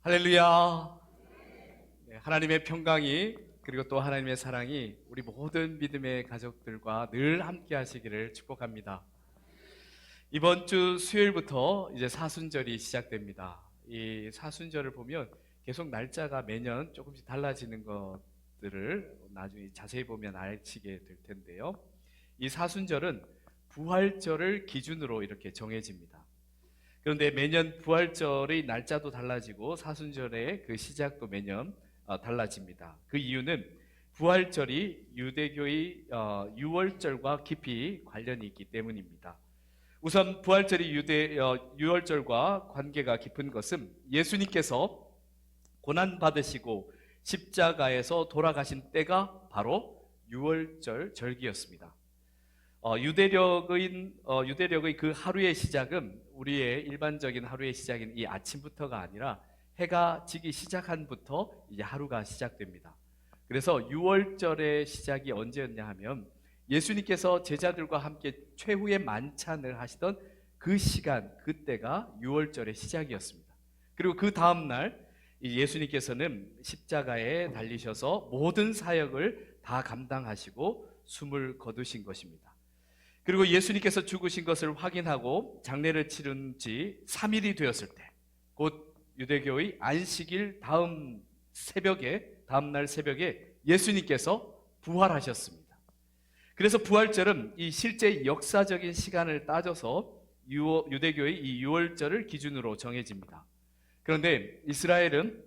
할렐루야. 네, 하나님의 평강이 그리고 또 하나님의 사랑이 우리 모든 믿음의 가족들과 늘 함께 하시기를 축복합니다. 이번 주 수요일부터 이제 사순절이 시작됩니다. 이 사순절을 보면 계속 날짜가 매년 조금씩 달라지는 것들을 나중에 자세히 보면 아시게 될 텐데요. 이 사순절은 부활절을 기준으로 이렇게 정해집니다. 그런데 매년 부활절의 날짜도 달라지고 사순절의 그 시작도 매년 달라집니다. 그 이유는 부활절이 유대교의 유월절과 깊이 관련이 있기 때문입니다. 우선 부활절이 유월절과 관계가 깊은 것은 예수님께서 고난받으시고 십자가에서 돌아가신 때가 바로 유월절 절기였습니다. 유대력의 그 하루의 시작은 우리의 일반적인 하루의 시작인 이 아침부터가 아니라 해가 지기 시작한부터 이제 하루가 시작됩니다. 그래서 유월절의 시작이 언제였냐 하면 예수님께서 제자들과 함께 최후의 만찬을 하시던 그 시간, 그때가 유월절의 시작이었습니다. 그리고 그 다음날 예수님께서는 십자가에 달리셔서 모든 사역을 다 감당하시고 숨을 거두신 것입니다. 그리고 예수님께서 죽으신 것을 확인하고 장례를 치른 지 3일이 되었을 때, 곧 유대교의 안식일 다음날 새벽에 예수님께서 부활하셨습니다. 그래서 부활절은 이 실제 역사적인 시간을 따져서 유대교의 이 유월절을 기준으로 정해집니다. 그런데 이스라엘은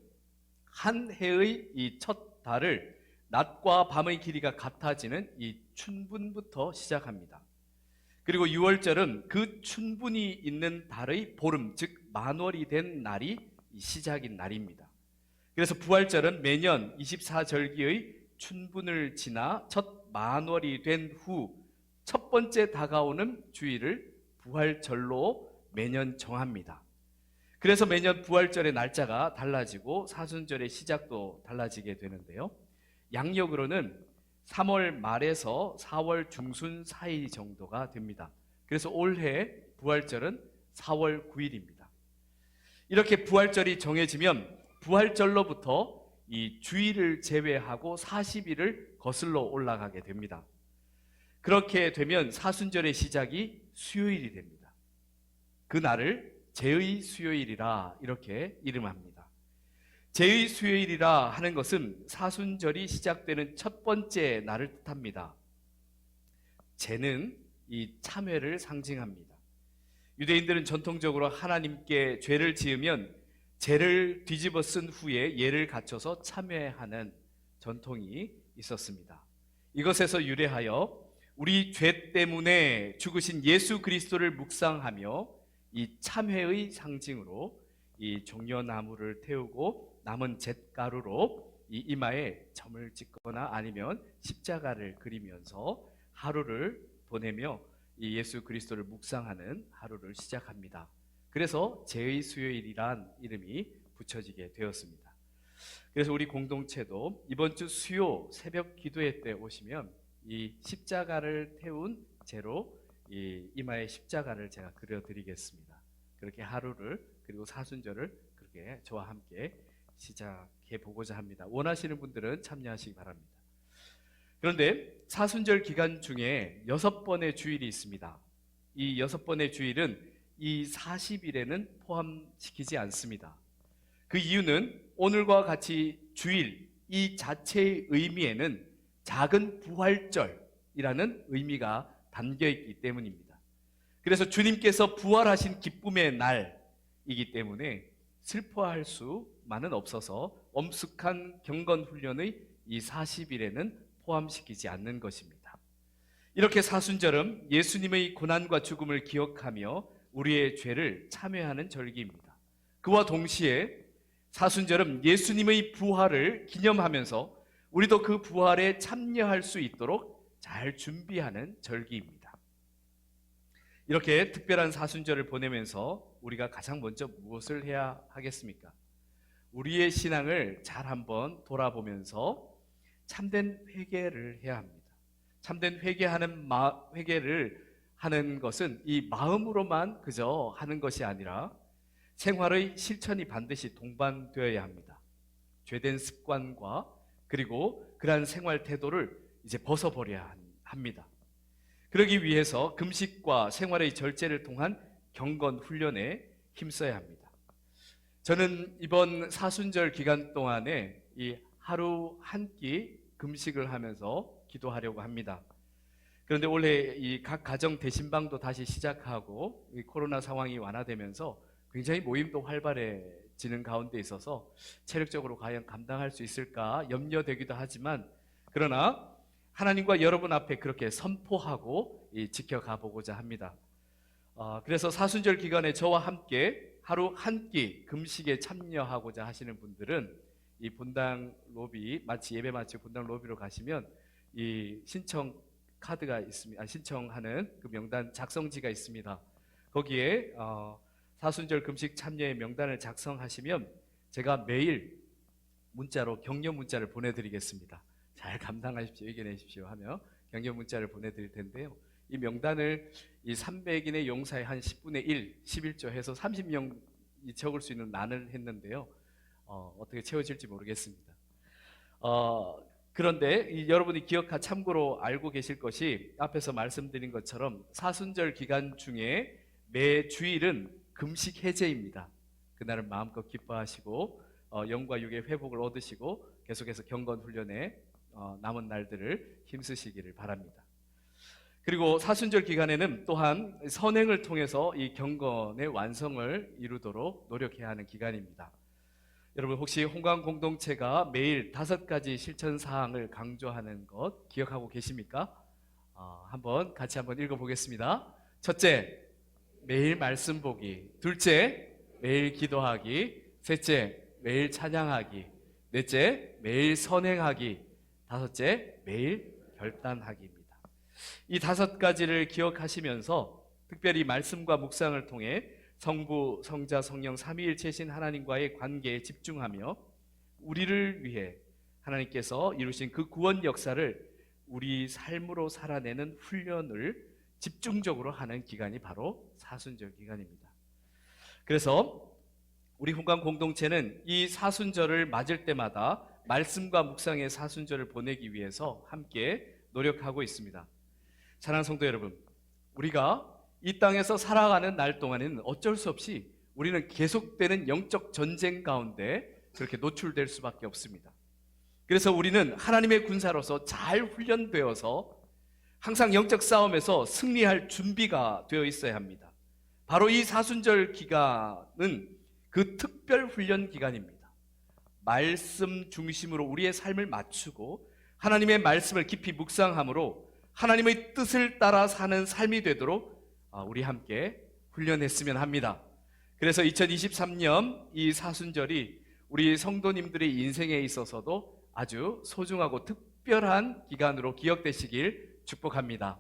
한 해의 이 첫 달을 낮과 밤의 길이가 같아지는 이 춘분부터 시작합니다. 그리고 유월절은 그 춘분이 있는 달의 보름, 즉 만월이 된 날이 시작인 날입니다. 그래서 부활절은 매년 24절기의 춘분을 지나 첫 만월이 된 후 첫 번째 다가오는 주일을 부활절로 매년 정합니다. 그래서 매년 부활절의 날짜가 달라지고 사순절의 시작도 달라지게 되는데요. 양력으로는 3월 말에서 4월 중순 사이 정도가 됩니다. 그래서 올해 부활절은 4월 9일입니다. 이렇게 부활절이 정해지면 부활절로부터 이 주일을 제외하고 40일을 거슬러 올라가게 됩니다. 그렇게 되면 사순절의 시작이 수요일이 됩니다. 그 날을 제의 수요일이라 이렇게 이름합니다. 제의 수요일이라 하는 것은 사순절이 시작되는 첫 번째 날을 뜻합니다. 제는 이 참회를 상징합니다. 유대인들은 전통적으로 하나님께 죄를 지으면 죄를 뒤집어 쓴 후에 예를 갖춰서 참회하는 전통이 있었습니다. 이것에서 유래하여 우리 죄 때문에 죽으신 예수 그리스도를 묵상하며 이 참회의 상징으로 이 종려나무를 태우고 남은 잿가루로 이 이마에 점을 찍거나 아니면 십자가를 그리면서 하루를 보내며 이 예수 그리스도를 묵상하는 하루를 시작합니다. 그래서 제의 수요일이란 이름이 붙여지게 되었습니다. 그래서 우리 공동체도 이번 주 수요 새벽 기도회 때 오시면 이 십자가를 태운 채로 이 이마에 십자가를 제가 그려드리겠습니다. 그렇게 하루를 그리고 사순절을 그렇게 저와 함께 시작해 보고자 합니다. 원하시는 분들은 참여하시기 바랍니다. 그런데 사순절 기간 중에 6번의 주일이 있습니다. 이 6번의 주일은 이 40일에는 포함시키지 않습니다. 그 이유는 오늘과 같이 주일 이 자체의 의미에는 작은 부활절이라는 의미가 담겨있기 때문입니다. 그래서 주님께서 부활하신 기쁨의 날이기 때문에 슬퍼할 수만은 없어서 엄숙한 경건훈련의 이 40일에는 포함시키지 않는 것입니다. 이렇게 사순절은 예수님의 고난과 죽음을 기억하며 우리의 죄를 참회하는 절기입니다. 그와 동시에 사순절은 예수님의 부활을 기념하면서 우리도 그 부활에 참여할 수 있도록 잘 준비하는 절기입니다. 이렇게 특별한 사순절을 보내면서 우리가 가장 먼저 무엇을 해야 하겠습니까? 우리의 신앙을 잘 한번 돌아보면서 참된 회개를 해야 합니다. 참된 회개를 하는 것은 이 마음으로만 그저 하는 것이 아니라 생활의 실천이 반드시 동반되어야 합니다. 죄된 습관과 그리고 그러한 생활 태도를 이제 벗어버려야 합니다. 그러기 위해서 금식과 생활의 절제를 통한 경건 훈련에 힘써야 합니다. 저는 이번 사순절 기간 동안에 이 하루 한 끼 금식을 하면서 기도하려고 합니다. 그런데 올해 이 각 가정 대신방도 다시 시작하고 이 코로나 상황이 완화되면서 굉장히 모임도 활발해지는 가운데 있어서 체력적으로 과연 감당할 수 있을까 염려되기도 하지만, 그러나 하나님과 여러분 앞에 그렇게 선포하고 지켜가 보고자 합니다. 그래서 사순절 기간에 저와 함께 하루 한 끼 금식에 참여하고자 하시는 분들은 이 본당 로비, 예배 마치고 본당 로비로 가시면 이 신청 카드가 있습니다. 신청하는 그 명단 작성지가 있습니다. 거기에 사순절 금식 참여의 명단을 작성하시면 제가 매일 문자로 격려 문자를 보내드리겠습니다. 잘 감당하십시오, 이겨내십시오 하며 격려 문자를 보내드릴 텐데요. 이 명단을 이 300인의 용사의 한 10분의 1, 11조 해서 30명이 적을 수 있는 난을 했는데요. 어떻게 채워질지 모르겠습니다. 그런데 여러분이 참고로 알고 계실 것이 앞에서 말씀드린 것처럼 사순절 기간 중에 매 주일은 금식 해제입니다. 그날은 마음껏 기뻐하시고 영과 육의 회복을 얻으시고 계속해서 경건 훈련에 남은 날들을 힘쓰시기를 바랍니다. 그리고 사순절 기간에는 또한 선행을 통해서 이 경건의 완성을 이루도록 노력해야 하는 기간입니다. 여러분 혹시 홍강 공동체가 매일 5가지 실천 사항을 강조하는 것 기억하고 계십니까? 같이 한번 읽어보겠습니다. 첫째, 매일 말씀 보기. 둘째, 매일 기도하기. 셋째, 매일 찬양하기. 넷째, 매일 선행하기. 다섯째, 매일 결단하기입니다. 이 5가지를 기억하시면서 특별히 말씀과 묵상을 통해 성부, 성자, 성령 삼위일체신 하나님과의 관계에 집중하며 우리를 위해 하나님께서 이루신 그 구원 역사를 우리 삶으로 살아내는 훈련을 집중적으로 하는 기간이 바로 사순절 기간입니다. 그래서 우리 홍강 공동체는 이 사순절을 맞을 때마다 말씀과 묵상의 사순절을 보내기 위해서 함께 노력하고 있습니다. 사랑하는 성도 여러분, 우리가 이 땅에서 살아가는 날 동안에는 어쩔 수 없이 우리는 계속되는 영적 전쟁 가운데 그렇게 노출될 수밖에 없습니다. 그래서 우리는 하나님의 군사로서 잘 훈련되어서 항상 영적 싸움에서 승리할 준비가 되어 있어야 합니다. 바로 이 사순절 기간은 그 특별 훈련 기간입니다. 말씀 중심으로 우리의 삶을 맞추고 하나님의 말씀을 깊이 묵상함으로 하나님의 뜻을 따라 사는 삶이 되도록 우리 함께 훈련했으면 합니다. 그래서 2023년 이 사순절이 우리 성도님들의 인생에 있어서도 아주 소중하고 특별한 기간으로 기억되시길 축복합니다.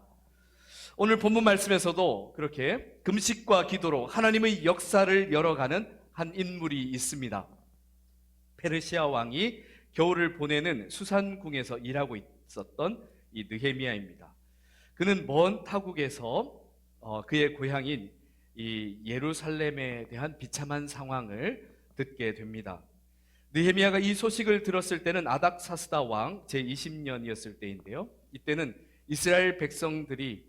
오늘 본문 말씀에서도 그렇게 금식과 기도로 하나님의 역사를 열어가는 한 인물이 있습니다. 페르시아 왕이 겨울을 보내는 수산궁에서 일하고 있었던 이 느헤미야입니다. 그는 먼 타국에서 그의 고향인 이 예루살렘에 대한 비참한 상황을 듣게 됩니다. 느헤미야가 이 소식을 들었을 때는 아닥사스다 왕 제20년이었을 때인데요. 이때는 이스라엘 백성들이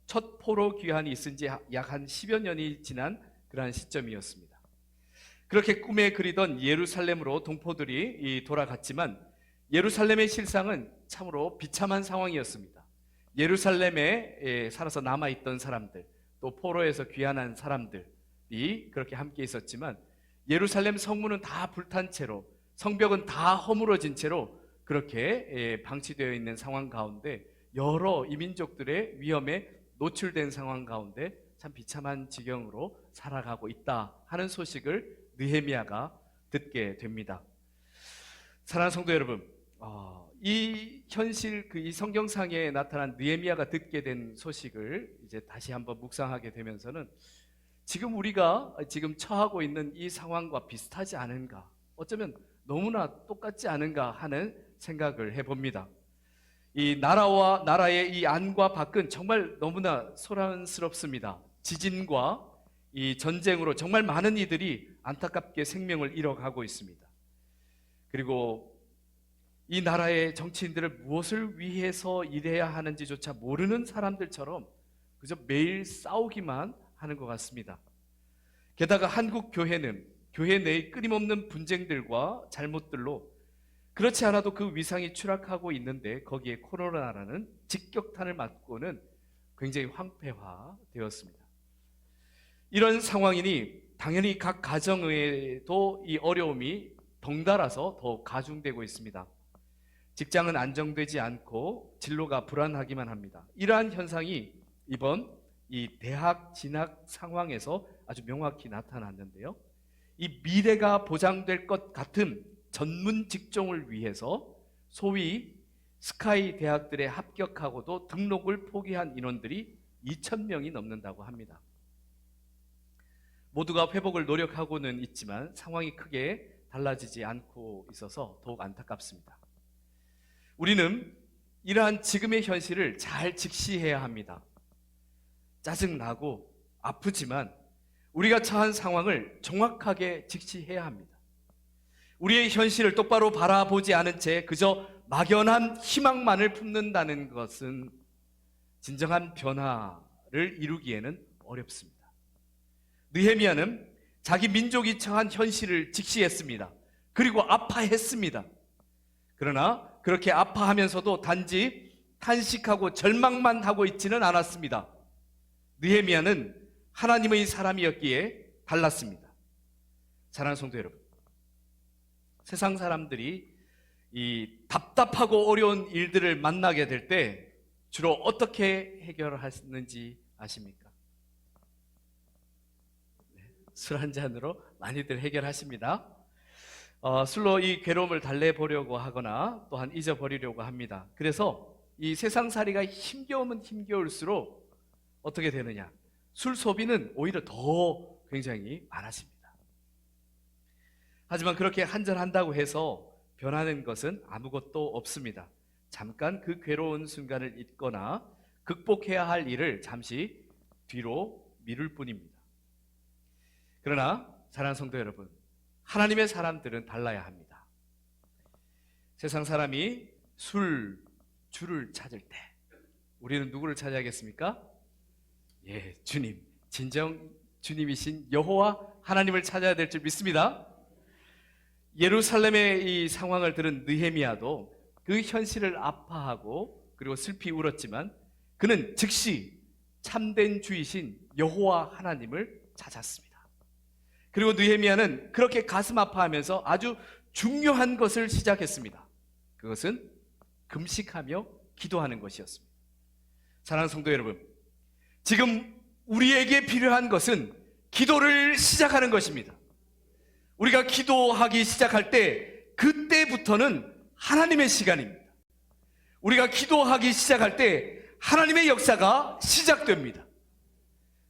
첫 포로 귀환이 있은 지 약 한 10여 년이 지난 그러한 시점이었습니다. 그렇게 꿈에 그리던 예루살렘으로 동포들이 돌아갔지만 예루살렘의 실상은 참으로 비참한 상황이었습니다. 예루살렘에 살아서 남아있던 사람들, 또 포로에서 귀환한 사람들이 그렇게 함께 있었지만 예루살렘 성문은 다 불탄 채로, 성벽은 다 허물어진 채로 그렇게 방치되어 있는 상황 가운데 여러 이민족들의 위험에 노출된 상황 가운데 참 비참한 지경으로 살아가고 있다 하는 소식을 느헤미야가 듣게 됩니다. 사랑하는 성도 여러분, 이 현실, 이 성경상에 나타난 느헤미야가 듣게 된 소식을 이제 다시 한번 묵상하게 되면서는 지금 우리가 지금 처하고 있는 이 상황과 비슷하지 않은가, 어쩌면 너무나 똑같지 않은가 하는 생각을 해봅니다. 이 나라와 나라의 이 안과 밖은 정말 너무나 소란스럽습니다. 지진과 이 전쟁으로 정말 많은 이들이 안타깝게 생명을 잃어가고 있습니다. 그리고 이 나라의 정치인들을 무엇을 위해서 일해야 하는지조차 모르는 사람들처럼 그저 매일 싸우기만 하는 것 같습니다. 게다가 한국 교회는 교회 내의 끊임없는 분쟁들과 잘못들로 그렇지 않아도 그 위상이 추락하고 있는데 거기에 코로나라는 직격탄을 맞고는 굉장히 황폐화되었습니다. 이런 상황이니 당연히 각 가정에도 이 어려움이 덩달아서 더 가중되고 있습니다. 직장은 안정되지 않고 진로가 불안하기만 합니다. 이러한 현상이 이번 이 대학 진학 상황에서 아주 명확히 나타났는데요. 이 미래가 보장될 것 같은 전문 직종을 위해서 소위 스카이 대학들에 합격하고도 등록을 포기한 인원들이 2,000명이 넘는다고 합니다. 모두가 회복을 노력하고는 있지만 상황이 크게 달라지지 않고 있어서 더욱 안타깝습니다. 우리는 이러한 지금의 현실을 잘 직시해야 합니다. 짜증나고 아프지만 우리가 처한 상황을 정확하게 직시해야 합니다. 우리의 현실을 똑바로 바라보지 않은 채 그저 막연한 희망만을 품는다는 것은 진정한 변화를 이루기에는 어렵습니다. 느헤미야는 자기 민족이 처한 현실을 직시했습니다. 그리고 아파했습니다. 그러나 그렇게 아파하면서도 단지 탄식하고 절망만 하고 있지는 않았습니다. 느헤미야는 하나님의 사람이었기에 달랐습니다. 사랑하는 성도 여러분, 세상 사람들이 이 답답하고 어려운 일들을 만나게 될 때 주로 어떻게 해결하는지 아십니까? 술 한 잔으로 많이들 해결하십니다. 술로 이 괴로움을 달래보려고 하거나 또한 잊어버리려고 합니다. 그래서 이 세상살이가 힘겨우면 힘겨울수록 어떻게 되느냐? 술 소비는 오히려 더 굉장히 많아집니다. 하지만 그렇게 한잔한다고 해서 변하는 것은 아무것도 없습니다. 잠깐 그 괴로운 순간을 잊거나 극복해야 할 일을 잠시 뒤로 미룰 뿐입니다. 그러나 사랑하는 성도 여러분, 하나님의 사람들은 달라야 합니다. 세상 사람이 주를 찾을 때 우리는 누구를 찾아야겠습니까? 예, 주님, 진정 주님이신 여호와 하나님을 찾아야 될 줄 믿습니다. 예루살렘의 이 상황을 들은 느헤미야도 그 현실을 아파하고 그리고 슬피 울었지만 그는 즉시 참된 주이신 여호와 하나님을 찾았습니다. 그리고 느헤미야는 그렇게 가슴 아파하면서 아주 중요한 것을 시작했습니다. 그것은 금식하며 기도하는 것이었습니다. 사랑하는 성도 여러분, 지금 우리에게 필요한 것은 기도를 시작하는 것입니다. 우리가 기도하기 시작할 때 그때부터는 하나님의 시간입니다. 우리가 기도하기 시작할 때 하나님의 역사가 시작됩니다.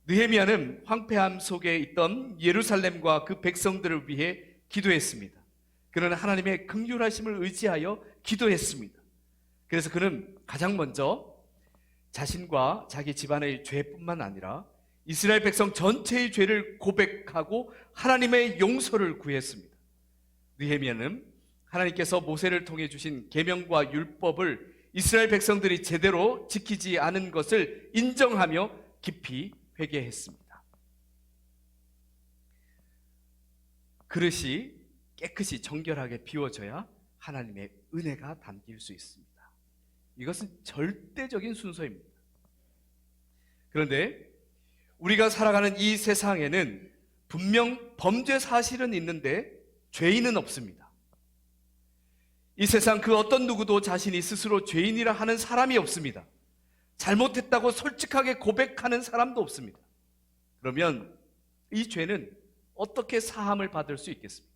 느헤미야는 황폐함 속에 있던 예루살렘과 그 백성들을 위해 기도했습니다. 그는 하나님의 긍휼하심을 의지하여 기도했습니다. 그래서 그는 가장 먼저 자신과 자기 집안의 죄뿐만 아니라 이스라엘 백성 전체의 죄를 고백하고 하나님의 용서를 구했습니다. 느헤미야는 하나님께서 모세를 통해 주신 계명과 율법을 이스라엘 백성들이 제대로 지키지 않은 것을 인정하며 깊이 회개했습니다. 그릇이 깨끗이 정결하게 비워져야 하나님의 은혜가 담길 수 있습니다. 이것은 절대적인 순서입니다. 그런데 우리가 살아가는 이 세상에는 분명 범죄 사실은 있는데 죄인은 없습니다. 이 세상 그 어떤 누구도 자신이 스스로 죄인이라 하는 사람이 없습니다. 잘못했다고 솔직하게 고백하는 사람도 없습니다. 그러면 이 죄는 어떻게 사함을 받을 수 있겠습니까?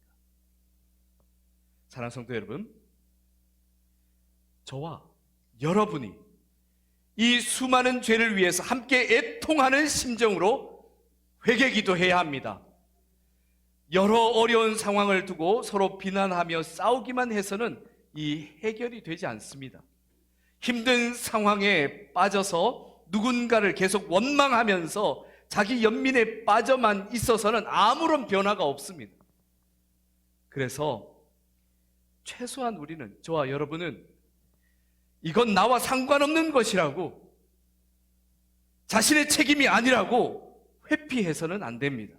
사랑하는 성도 여러분, 저와 여러분이 이 수많은 죄를 위해서 함께 애통하는 심정으로 회개기도해야 합니다. 여러 어려운 상황을 두고 서로 비난하며 싸우기만 해서는 이 해결이 되지 않습니다. 힘든 상황에 빠져서 누군가를 계속 원망하면서 자기 연민에 빠져만 있어서는 아무런 변화가 없습니다. 그래서 최소한 우리는, 저와 여러분은 이건 나와 상관없는 것이라고, 자신의 책임이 아니라고 회피해서는 안 됩니다.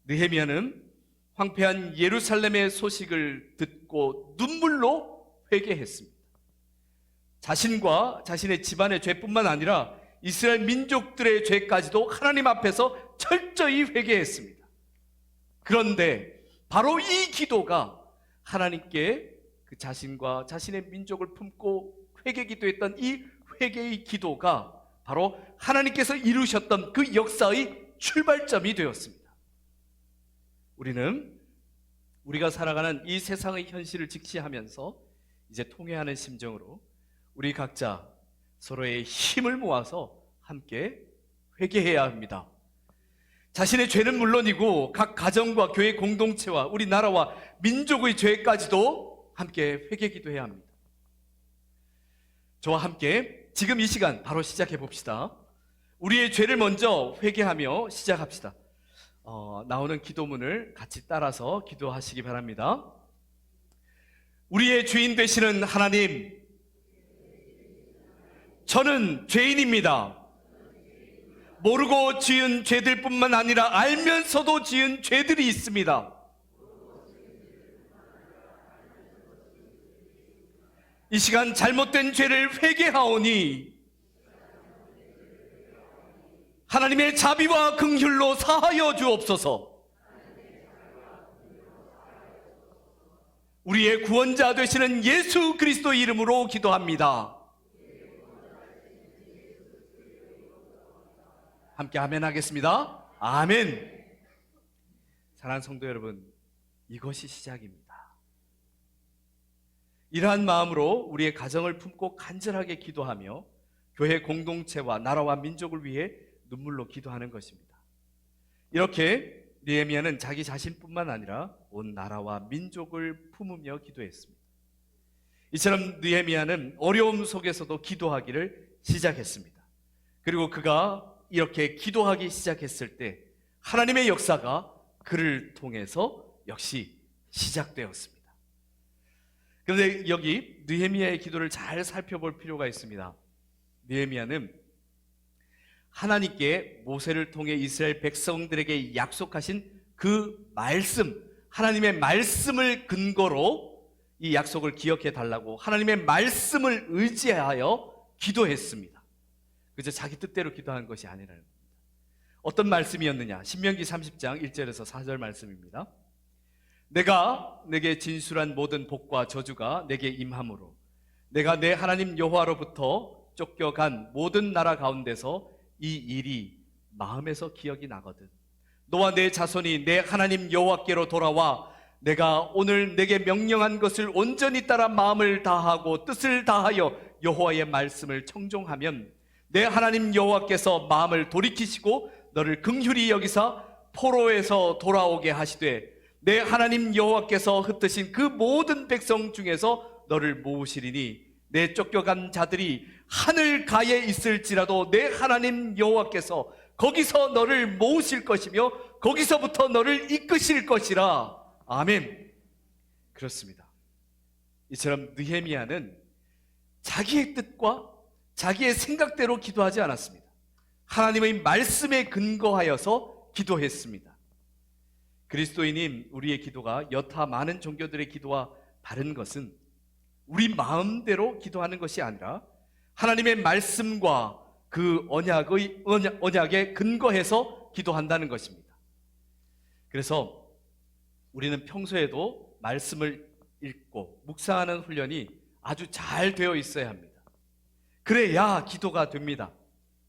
느헤미야는 황폐한 예루살렘의 소식을 듣고 눈물로 회개했습니다. 자신과 자신의 집안의 죄뿐만 아니라 이스라엘 민족들의 죄까지도 하나님 앞에서 철저히 회개했습니다. 그런데 바로 이 기도가 하나님께 그 자신과 자신의 민족을 품고 회개 기도했던 이 회개의 기도가 바로 하나님께서 이루셨던 그 역사의 출발점이 되었습니다. 우리는 우리가 살아가는 이 세상의 현실을 직시하면서 이제 통회하는 심정으로 우리 각자 서로의 힘을 모아서 함께 회개해야 합니다. 자신의 죄는 물론이고 각 가정과 교회 공동체와 우리나라와 민족의 죄까지도 함께 회개 기도해야 합니다. 저와 함께 지금 이 시간 바로 시작해 봅시다. 우리의 죄를 먼저 회개하며 시작합시다. 나오는 기도문을 같이 따라서 기도하시기 바랍니다. 우리의 주인 되시는 하나님, 저는 죄인입니다. 모르고 지은 죄들뿐만 아니라 알면서도 지은 죄들이 있습니다. 이 시간 잘못된 죄를 회개하오니 하나님의 자비와 긍휼로 사하여 주옵소서. 우리의 구원자 되시는 예수 그리스도의 이름으로 기도합니다. 함께 아멘 하겠습니다. 아멘. 사랑하는 성도 여러분, 이것이 시작입니다. 이러한 마음으로 우리의 가정을 품고 간절하게 기도하며 교회 공동체와 나라와 민족을 위해 눈물로 기도하는 것입니다. 이렇게 느헤미야는 자기 자신뿐만 아니라 온 나라와 민족을 품으며 기도했습니다. 이처럼 느헤미야는 어려움 속에서도 기도하기를 시작했습니다. 그리고 그가 이렇게 기도하기 시작했을 때 하나님의 역사가 그를 통해서 역시 시작되었습니다. 그런데 여기 느헤미야의 기도를 잘 살펴볼 필요가 있습니다. 느헤미야는 하나님께 모세를 통해 이스라엘 백성들에게 약속하신 그 말씀, 하나님의 말씀을 근거로 이 약속을 기억해 달라고 하나님의 말씀을 의지하여 기도했습니다. 그저 자기 뜻대로 기도한 것이 아니라는 겁니다. 어떤 말씀이었느냐? 신명기 30장 1절에서 4절 말씀입니다. 내가 내게 진술한 모든 복과 저주가 내게 임함으로 내가 내 하나님 여호와로부터 쫓겨간 모든 나라 가운데서 이 일이 마음에서 기억이 나거든. 너와 내 자손이 내 하나님 여호와께로 돌아와 내가 오늘 내게 명령한 것을 온전히 따라 마음을 다하고 뜻을 다하여 여호와의 말씀을 청종하면 내 하나님 여호와께서 마음을 돌이키시고 너를 긍휼히 여기사 포로에서 돌아오게 하시되 내 하나님 여호와께서 흩으신 그 모든 백성 중에서 너를 모으시리니 내 쫓겨간 자들이 하늘 가에 있을지라도 내 하나님 여호와께서 거기서 너를 모으실 것이며 거기서부터 너를 이끄실 것이라. 아멘. 그렇습니다. 이처럼 느헤미야는 자기의 뜻과 자기의 생각대로 기도하지 않았습니다. 하나님의 말씀에 근거하여서 기도했습니다. 그리스도인인 우리의 기도가 여타 많은 종교들의 기도와 다른 것은 우리 마음대로 기도하는 것이 아니라 하나님의 말씀과 그 언약에 근거해서 기도한다는 것입니다. 그래서 우리는 평소에도 말씀을 읽고 묵상하는 훈련이 아주 잘 되어 있어야 합니다. 그래야 기도가 됩니다.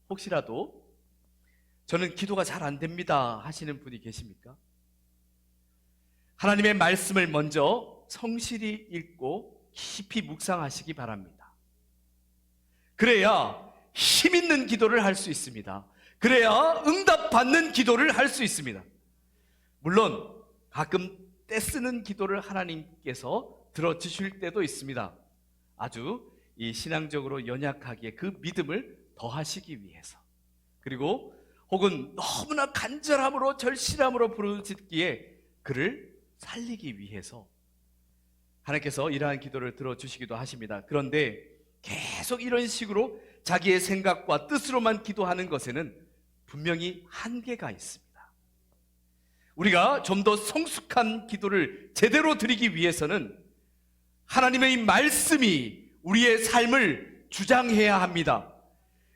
혹시라도 저는 기도가 잘 안 됩니다 하시는 분이 계십니까? 하나님의 말씀을 먼저 성실히 읽고 깊이 묵상하시기 바랍니다. 그래야 힘 있는 기도를 할 수 있습니다. 그래야 응답받는 기도를 할 수 있습니다. 물론 가끔 떼쓰는 기도를 하나님께서 들어주실 때도 있습니다. 아주 이 신앙적으로 연약하기에 그 믿음을 더하시기 위해서, 그리고 혹은 너무나 간절함으로 절실함으로 부르짖기에 그를 살리기 위해서 하나님께서 이러한 기도를 들어주시기도 하십니다. 그런데 계속 이런 식으로 자기의 생각과 뜻으로만 기도하는 것에는 분명히 한계가 있습니다. 우리가 좀 더 성숙한 기도를 제대로 드리기 위해서는 하나님의 말씀이 우리의 삶을 주장해야 합니다.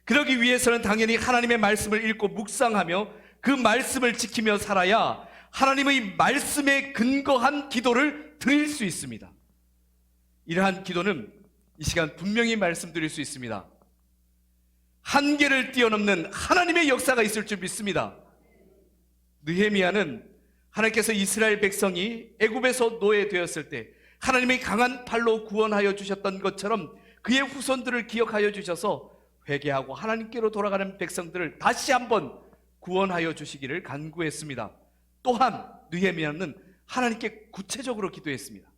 그러기 위해서는 당연히 하나님의 말씀을 읽고 묵상하며 그 말씀을 지키며 살아야 하나님의 말씀에 근거한 기도를 드릴 수 있습니다. 이러한 기도는 이 시간 분명히 말씀드릴 수 있습니다. 한계를 뛰어넘는 하나님의 역사가 있을 줄 믿습니다. 느헤미야는 하나님께서 이스라엘 백성이 애굽에서 노예되었을 때 하나님의 강한 팔로 구원하여 주셨던 것처럼 그의 후손들을 기억하여 주셔서 회개하고 하나님께로 돌아가는 백성들을 다시 한번 구원하여 주시기를 간구했습니다. 또한 느헤미야는 하나님께 구체적으로 기도했습니다.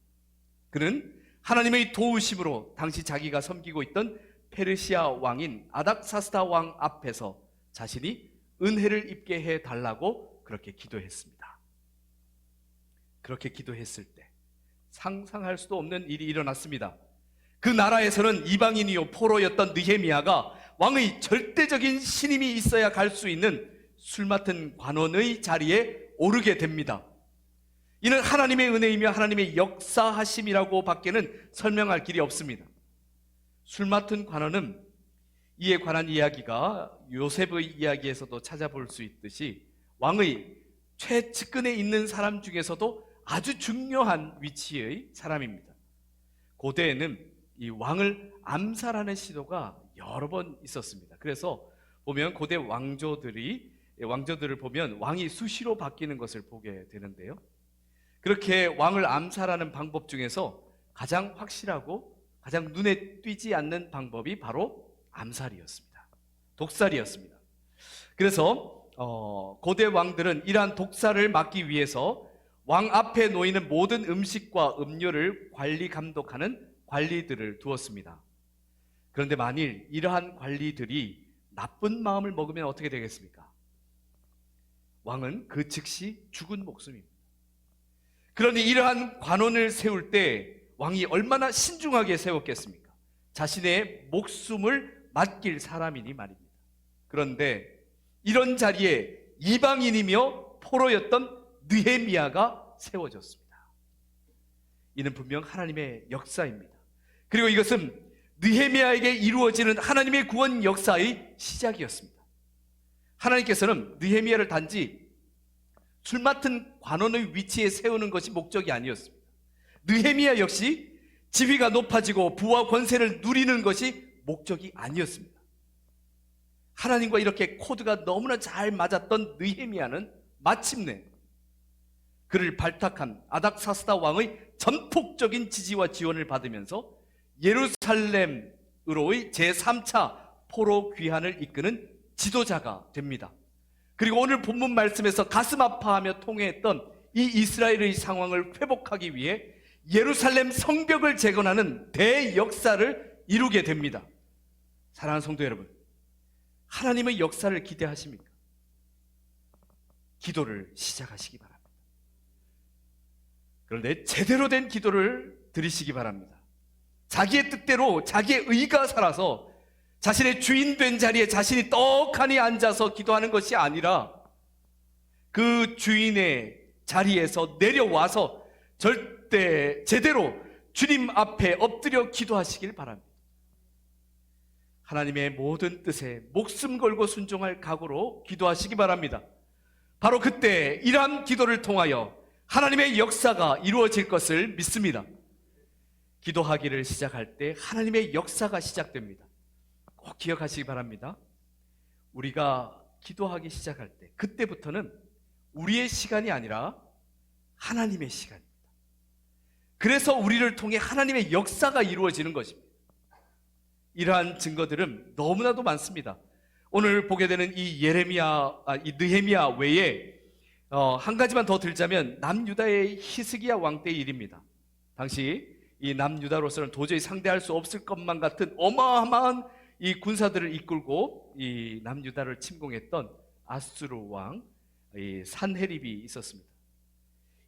그는 하나님의 도우심으로 당시 자기가 섬기고 있던 페르시아 왕인 아닥사스다 왕 앞에서 자신이 은혜를 입게 해달라고 그렇게 기도했습니다. 그렇게 기도했을 때 상상할 수도 없는 일이 일어났습니다. 그 나라에서는 이방인이요 포로였던 느헤미야가 왕의 절대적인 신임이 있어야 갈 수 있는 술 맡은 관원의 자리에 오르게 됩니다. 이는 하나님의 은혜이며 하나님의 역사하심이라고 밖에는 설명할 길이 없습니다. 술 맡은 관원은 이에 관한 이야기가 요셉의 이야기에서도 찾아볼 수 있듯이 왕의 최측근에 있는 사람 중에서도 아주 중요한 위치의 사람입니다. 고대에는 이 왕을 암살하는 시도가 여러 번 있었습니다. 그래서 보면 고대 왕조들을 보면 왕이 수시로 바뀌는 것을 보게 되는데요. 그렇게 왕을 암살하는 방법 중에서 가장 확실하고 가장 눈에 띄지 않는 방법이 바로 암살이었습니다. 독살이었습니다. 그래서 고대 왕들은 이러한 독살을 막기 위해서 왕 앞에 놓이는 모든 음식과 음료를 관리 감독하는 관리들을 두었습니다. 그런데 만일 이러한 관리들이 나쁜 마음을 먹으면 어떻게 되겠습니까? 왕은 그 즉시 죽은 목숨입니다. 그러니 이러한 관원을 세울 때 왕이 얼마나 신중하게 세웠겠습니까? 자신의 목숨을 맡길 사람이니 말입니다. 그런데 이런 자리에 이방인이며 포로였던 느헤미야가 세워졌습니다. 이는 분명 하나님의 역사입니다. 그리고 이것은 느헤미야에게 이루어지는 하나님의 구원 역사의 시작이었습니다. 하나님께서는 느헤미야를 단지 술 맡은 관원의 위치에 세우는 것이 목적이 아니었습니다. 느헤미야 역시 지위가 높아지고 부와 권세를 누리는 것이 목적이 아니었습니다. 하나님과 이렇게 코드가 너무나 잘 맞았던 느헤미야는 마침내 그를 발탁한 아닥사스다 왕의 전폭적인 지지와 지원을 받으면서 예루살렘으로의 제3차 포로 귀환을 이끄는 지도자가 됩니다. 그리고 오늘 본문 말씀에서 가슴 아파하며 통회했던 이 이스라엘의 상황을 회복하기 위해 예루살렘 성벽을 재건하는 대역사를 이루게 됩니다. 사랑하는 성도 여러분, 하나님의 역사를 기대하십니까? 기도를 시작하시기 바랍니다. 그런데 제대로 된 기도를 드리시기 바랍니다. 자기의 뜻대로 자기의 의가 살아서 자신의 주인 된 자리에 자신이 떡하니 앉아서 기도하는 것이 아니라 그 주인의 자리에서 내려와서 절대 제대로 주님 앞에 엎드려 기도하시길 바랍니다. 하나님의 모든 뜻에 목숨 걸고 순종할 각오로 기도하시기 바랍니다. 바로 그때 이러한 기도를 통하여 하나님의 역사가 이루어질 것을 믿습니다. 기도하기를 시작할 때 하나님의 역사가 시작됩니다. 꼭 기억하시기 바랍니다. 우리가 기도하기 시작할 때 그때부터는 우리의 시간이 아니라 하나님의 시간입니다. 그래서 우리를 통해 하나님의 역사가 이루어지는 것입니다. 이러한 증거들은 너무나도 많습니다. 오늘 보게 되는 이 느헤미야 외에 한 가지만 더 들자면 남유다의 히스기야 왕 때의 일입니다. 당시 이 남유다로서는 도저히 상대할 수 없을 것만 같은 어마어마한 이 군사들을 이끌고 이 남유다를 침공했던 아수르 왕 산헤립이 있었습니다.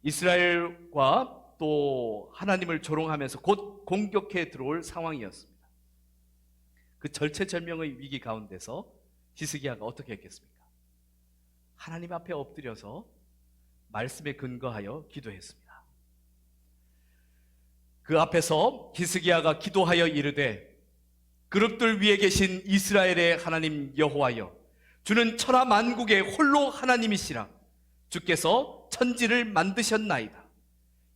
이스라엘과 또 하나님을 조롱하면서 곧 공격해 들어올 상황이었습니다. 그 절체절명의 위기 가운데서 히스기야가 어떻게 했겠습니까? 하나님 앞에 엎드려서 말씀에 근거하여 기도했습니다. 그 앞에서 히스기야가 기도하여 이르되 그룹들 위에 계신 이스라엘의 하나님 여호와여, 주는 천하 만국의 홀로 하나님이시라. 주께서 천지를 만드셨나이다.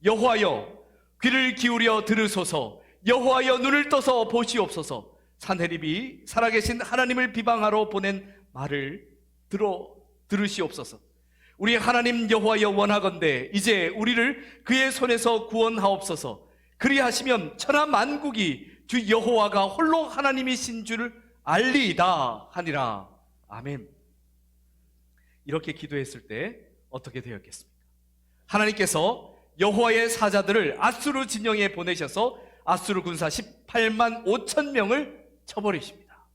여호와여, 귀를 기울여 들으소서. 여호와여, 눈을 떠서 보시옵소서. 산헤립이 살아계신 하나님을 비방하러 보낸 말을 들으시옵소서. 우리 하나님 여호와여, 원하건대 이제 우리를 그의 손에서 구원하옵소서. 그리하시면 천하 만국이 주 여호와가 홀로 하나님이신 줄을 알리이다 하니라. 아멘. 이렇게 기도했을 때 어떻게 되었겠습니까? 하나님께서 여호와의 사자들을 아수르 진영에 보내셔서 아수르 군사 18만 5천 명을 쳐버리십니다.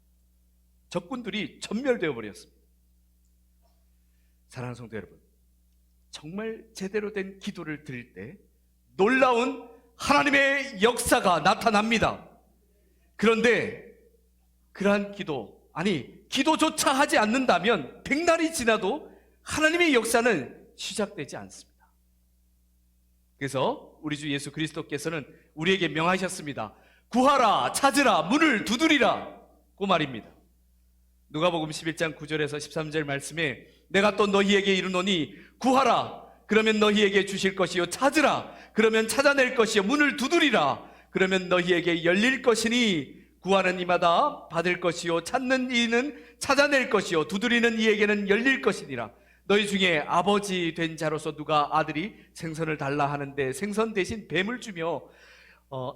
적군들이 전멸되어 버렸습니다. 사랑하는 성도 여러분, 정말 제대로 된 기도를 드릴 때 놀라운 하나님의 역사가 나타납니다. 그런데 그러한 기도조차 하지 않는다면 백날이 지나도 하나님의 역사는 시작되지 않습니다. 그래서 우리 주 예수 그리스도께서는 우리에게 명하셨습니다. 구하라, 찾으라, 문을 두드리라, 그 말입니다. 누가복음 11장 9절에서 13절 말씀에 내가 또 너희에게 이르노니 구하라, 그러면 너희에게 주실 것이요, 찾으라, 그러면 찾아낼 것이요, 문을 두드리라, 그러면 너희에게 열릴 것이니 구하는 이마다 받을 것이요, 찾는 이는 찾아낼 것이요, 두드리는 이에게는 열릴 것이니라. 너희 중에 아버지 된 자로서 누가 아들이 생선을 달라 하는데 생선 대신 뱀을 주며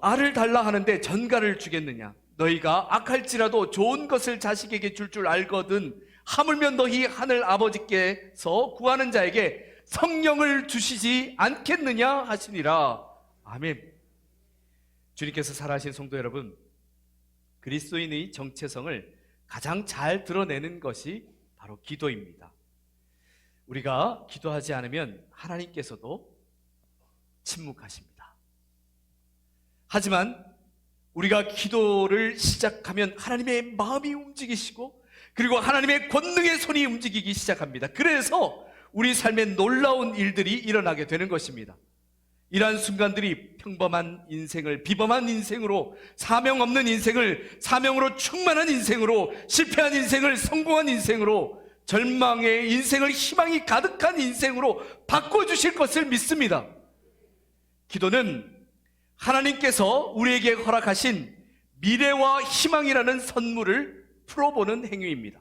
알을 달라 하는데 전갈을 주겠느냐? 너희가 악할지라도 좋은 것을 자식에게 줄 알거든 하물며 너희 하늘 아버지께서 구하는 자에게 성령을 주시지 않겠느냐 하시니라. 아멘. 주님께서 살아계신 성도 여러분, 그리스도인의 정체성을 가장 잘 드러내는 것이 바로 기도입니다. 우리가 기도하지 않으면 하나님께서도 침묵하십니다. 하지만 우리가 기도를 시작하면 하나님의 마음이 움직이시고 그리고 하나님의 권능의 손이 움직이기 시작합니다. 그래서 우리 삶에 놀라운 일들이 일어나게 되는 것입니다. 이러한 순간들이 평범한 인생을 비범한 인생으로, 사명 없는 인생을 사명으로 충만한 인생으로, 실패한 인생을 성공한 인생으로, 절망의 인생을 희망이 가득한 인생으로 바꿔주실 것을 믿습니다. 기도는 하나님께서 우리에게 허락하신 미래와 희망이라는 선물을 풀어보는 행위입니다.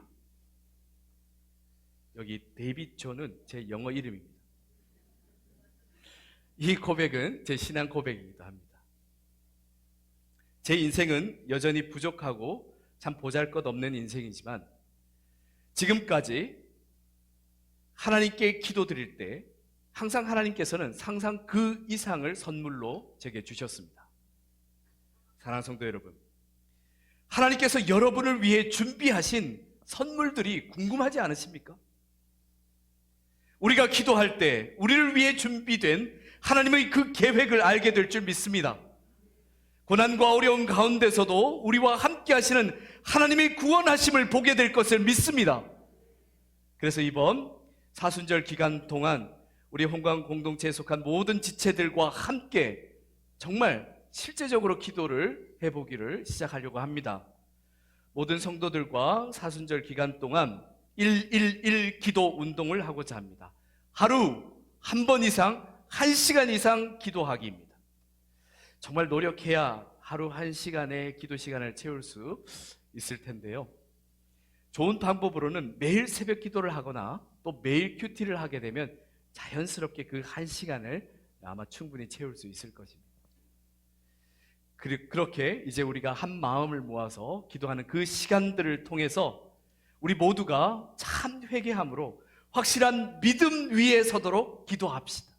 여기 데이빗 존은 제 영어 이름입니다. 이 고백은 제 신앙 고백이기도 합니다. 제 인생은 여전히 부족하고 참 보잘것없는 인생이지만 지금까지 하나님께 기도드릴 때 항상 하나님께서는 상상 그 이상을 선물로 제게 주셨습니다. 사랑하는 성도 여러분, 하나님께서 여러분을 위해 준비하신 선물들이 궁금하지 않으십니까? 우리가 기도할 때 우리를 위해 준비된 하나님의 그 계획을 알게 될 줄 믿습니다. 고난과 어려움 가운데서도 우리와 함께 하시는 하나님의 구원하심을 보게 될 것을 믿습니다. 그래서 이번 사순절 기간 동안 우리 홍강 공동체에 속한 모든 지체들과 함께 정말 실제적으로 기도를 해보기를 시작하려고 합니다. 모든 성도들과 사순절 기간 동안 111 기도 운동을 하고자 합니다. 하루 한 번 이상 1시간 이상 기도하기입니다. 정말 노력해야 하루 1시간의 기도 시간을 채울 수 있을 텐데요. 좋은 방법으로는 매일 새벽 기도를 하거나 또 매일 큐티를 하게 되면 자연스럽게 그 1시간을 아마 충분히 채울 수 있을 것입니다. 그렇게 이제 우리가 한 마음을 모아서 기도하는 그 시간들을 통해서 우리 모두가 참 회개함으로 확실한 믿음 위에 서도록 기도합시다.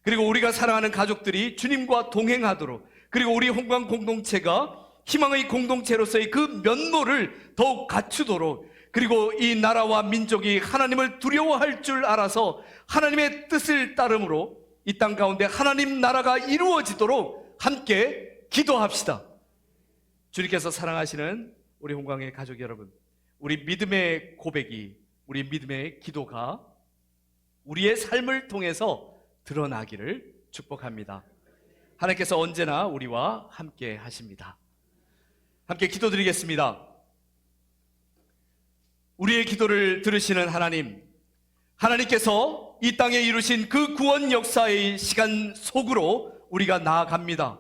그리고 우리가 사랑하는 가족들이 주님과 동행하도록, 그리고 우리 홍강 공동체가 희망의 공동체로서의 그 면모를 더욱 갖추도록, 그리고 이 나라와 민족이 하나님을 두려워할 줄 알아서 하나님의 뜻을 따름으로 이 땅 가운데 하나님 나라가 이루어지도록 함께 기도합시다. 주님께서 사랑하시는 우리 홍광의 가족 여러분, 우리 믿음의 고백이, 우리 믿음의 기도가 우리의 삶을 통해서 드러나기를 축복합니다. 하나님께서 언제나 우리와 함께 하십니다. 함께 기도드리겠습니다. 우리의 기도를 들으시는 하나님, 하나님께서 이 땅에 이루신 그 구원 역사의 시간 속으로 우리가 나아갑니다.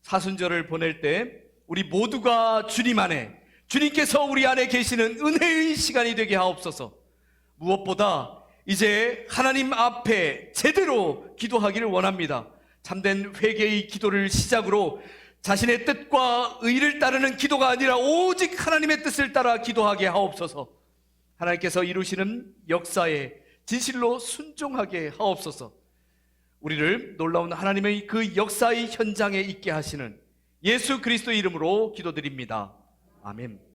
사순절을 보낼 때 우리 모두가 주님 안에, 주님께서 우리 안에 계시는 은혜의 시간이 되게 하옵소서. 무엇보다 이제 하나님 앞에 제대로 기도하기를 원합니다. 참된 회개의 기도를 시작으로 자신의 뜻과 의를 따르는 기도가 아니라 오직 하나님의 뜻을 따라 기도하게 하옵소서. 하나님께서 이루시는 역사에 진실로 순종하게 하옵소서. 우리를 놀라운 하나님의 그 역사의 현장에 있게 하시는 예수 그리스도의 이름으로 기도드립니다. 아멘.